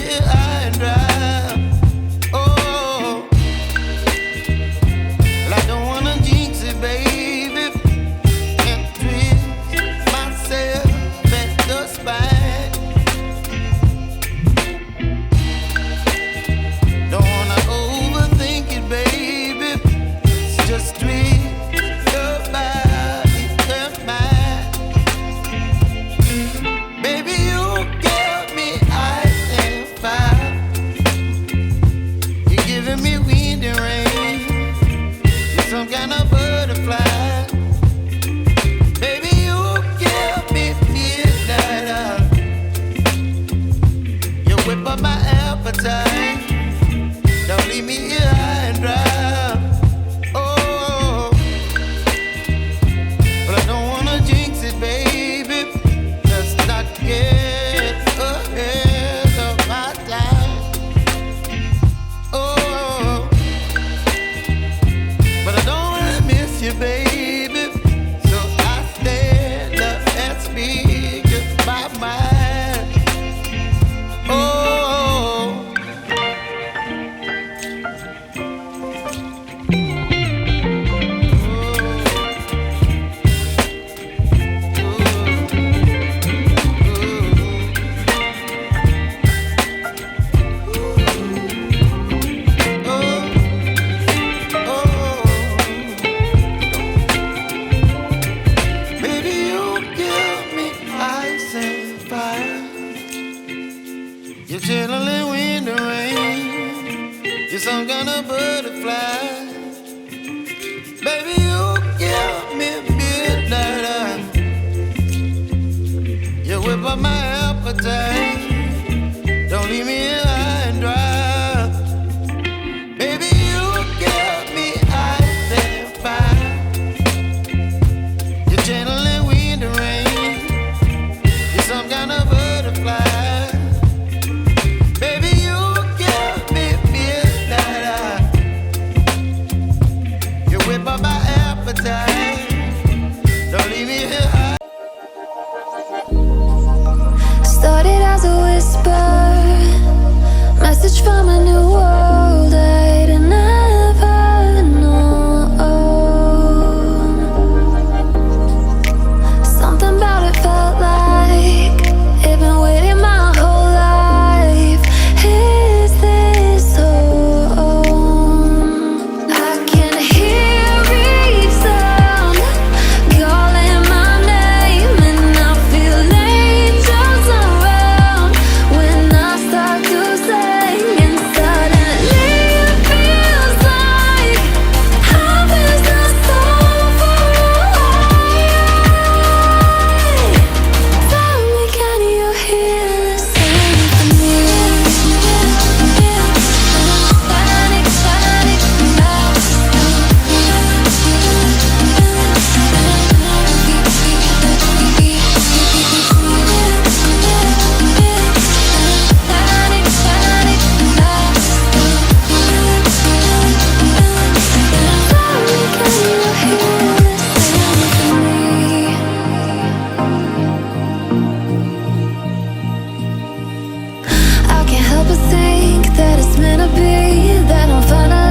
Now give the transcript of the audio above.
here high and dry. Oh, well, I don't wanna jinx it, baby, and twist myself at the spine. Don't wanna overthink it, baby. It's just twist your body and mine. Baby, you give me ice and fire. You're giving me wind and rain. You're some kind of butterfly. Baby, you give me midnight. You whip up my appetite. Don't leave me here high and dry. Oh, but I don't wanna jinx it, baby. Let's not get ahead of my time. Oh, but I don't wanna miss you, baby. So I stand up and speak just my mind. Oh. Baby, you give me ice and fire. You're channeling wind and rain. You're some kind of butterfly. Baby, you give me midnight. You whip up my appetite. Don't leave me here high and dry. Baby, you give me ice and fire. You're channeling wind and rain. You're some kind of butterfly. Baby, you give me midnight. You whip up my appetite. Don't leave me here high. Started as a whisper, message from a new world I'd never known. Something about it felt like it'd been waiting my whole life. Is this home? I can hear each sound calling my name, and I feel angels around when I start to sing. And suddenly it feels like heaven's not so far away. Tell me, can you hear the symphony? I can't help but think that it's meant to be, that I'm finally